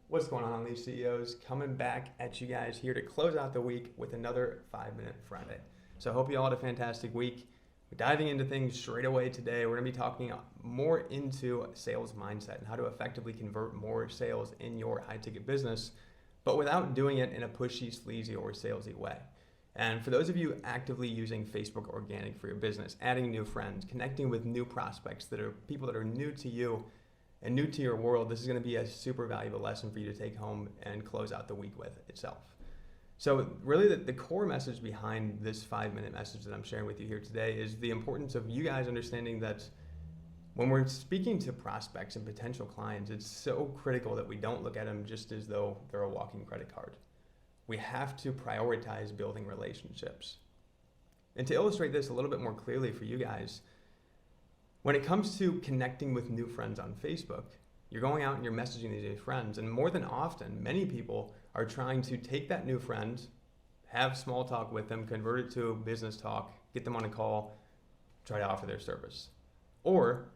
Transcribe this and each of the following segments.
What's going on, Leaf CEOs? Coming back at you guys here to close out the week with another 5-Minute Friday. So I hope you all had a fantastic week. We're diving into things straight away today. We're going to be talking more into sales mindset and how to effectively convert more sales in your high-ticket business, but without doing it in a pushy, sleazy, or salesy way. And for those of you actively using Facebook Organic for your business, adding new friends, connecting with new prospects that are people that are new to you and new to your world, this is going to be a super valuable lesson for you to take home and close out the week with itself. So really the core message behind this 5-minute message that I'm sharing with you here today is the importance of you guys understanding that when we're speaking to prospects and potential clients, it's so critical that we don't look at them just as though they're a walking credit card. We have to prioritize building relationships. And to illustrate this a little bit more clearly for you guys, when it comes to connecting with new friends on Facebook, you're going out and you're messaging these new friends, and more than often, many people are trying to take that new friend, have small talk with them, convert it to business talk, get them on a call, try to offer their service. Or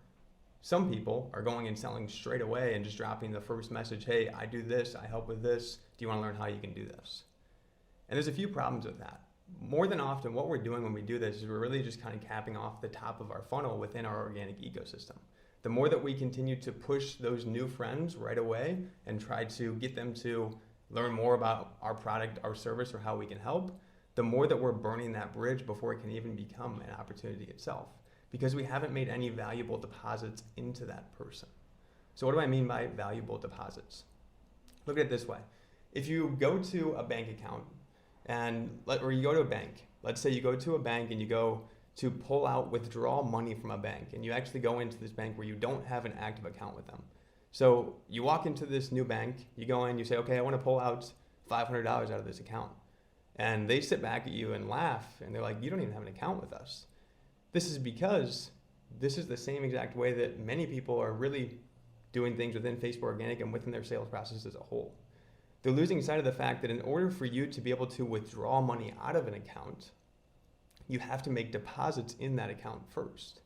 some people are going and selling straight away and just dropping the first message, hey, I do this, I help with this, do you want to learn how you can do this? And there's a few problems with that. More than often, what we're doing when we do this is we're really just kind of capping off the top of our funnel within our organic ecosystem. The more that we continue to push those new friends right away and try to get them to learn more about our product, our service, or how we can help, the more that we're burning that bridge before it can even become an opportunity itself, because we haven't made any valuable deposits into that person. So what do I mean by valuable deposits? Look at it this way. If you go to a bank account, or you go to a bank, let's say you go to a bank and you go to withdraw money from a bank, and you actually go into this bank where you don't have an active account with them. So you walk into this new bank, you go in, you say, okay, I want to pull out $500 out of this account. And they sit back at you and laugh, and they're like, you don't even have an account with us. This is because this is the same exact way that many people are really doing things within Facebook Organic and within their sales process as a whole. They're losing sight of the fact that in order for you to be able to withdraw money out of an account, you have to make deposits in that account first.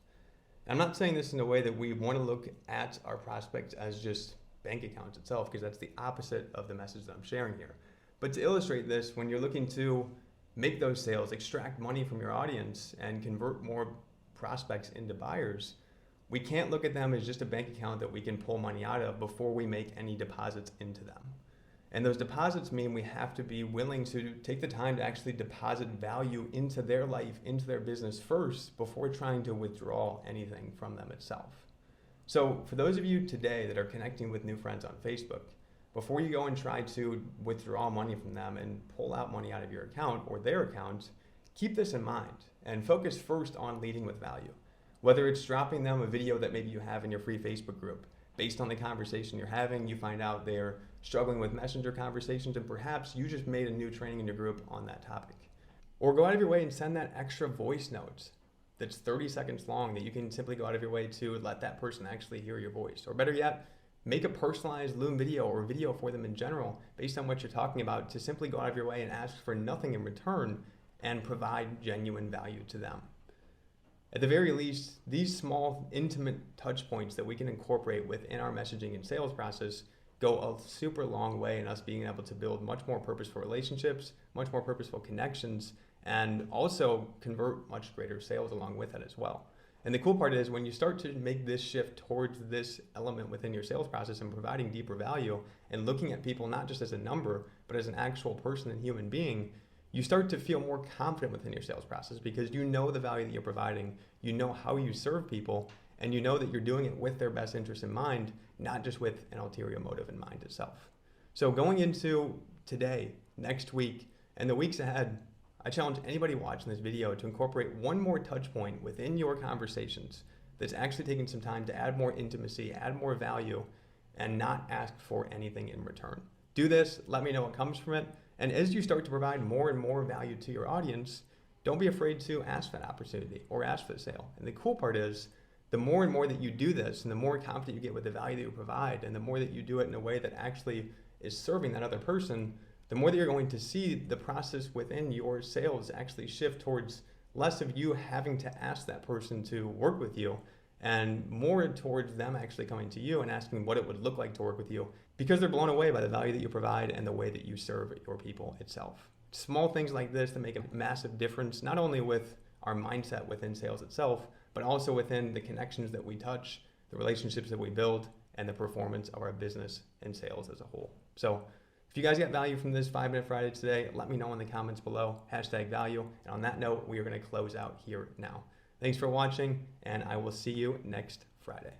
I'm not saying this in a way that we want to look at our prospects as just bank accounts itself, because that's the opposite of the message that I'm sharing here. But to illustrate this, when you're looking to make those sales, extract money from your audience, and convert more prospects into buyers, we can't look at them as just a bank account that we can pull money out of before we make any deposits into them. And those deposits mean we have to be willing to take the time to actually deposit value into their life, into their business first, before trying to withdraw anything from them itself. So for those of you today that are connecting with new friends on Facebook, before you go and try to withdraw money from them and pull out money out of your account or their account, keep this in mind and focus first on leading with value. Whether it's dropping them a video that maybe you have in your free Facebook group, based on the conversation you're having, you find out they're struggling with messenger conversations, and perhaps you just made a new training in your group on that topic. Or go out of your way and send that extra voice note that's 30 seconds long that you can simply go out of your way to let that person actually hear your voice. Or better yet, make a personalized Loom video or video for them in general based on what you're talking about, to simply go out of your way and ask for nothing in return and provide genuine value to them. At the very least, these small, intimate touch points that we can incorporate within our messaging and sales process go a super long way in us being able to build much more purposeful relationships, much more purposeful connections, and also convert much greater sales along with it as well. And the cool part is, when you start to make this shift towards this element within your sales process and providing deeper value and looking at people not just as a number, but as an actual person and human being, you start to feel more confident within your sales process, because you know the value that you're providing, you know how you serve people, and you know that you're doing it with their best interest in mind, not just with an ulterior motive in mind itself. So going into today, next week, and the weeks ahead, I challenge anybody watching this video to incorporate one more touch point within your conversations that's actually taking some time to add more intimacy, add more value, and not ask for anything in return. Do this, let me know what comes from it. And as you start to provide more and more value to your audience, don't be afraid to ask for that opportunity or ask for the sale. And the cool part is, the more and more that you do this, and the more confident you get with the value that you provide, and the more that you do it in a way that actually is serving that other person, the more that you're going to see the process within your sales actually shift towards less of you having to ask that person to work with you, and more towards them actually coming to you and asking what it would look like to work with you, because they're blown away by the value that you provide and the way that you serve your people itself. Small things like this that make a massive difference, not only with our mindset within sales itself, but also within the connections that we touch, the relationships that we build, and the performance of our business and sales as a whole. So if you guys got value from this 5-Minute Friday today, let me know in the comments below, #value. And on that note, we are going to close out here now. Thanks for watching, and I will see you next Friday.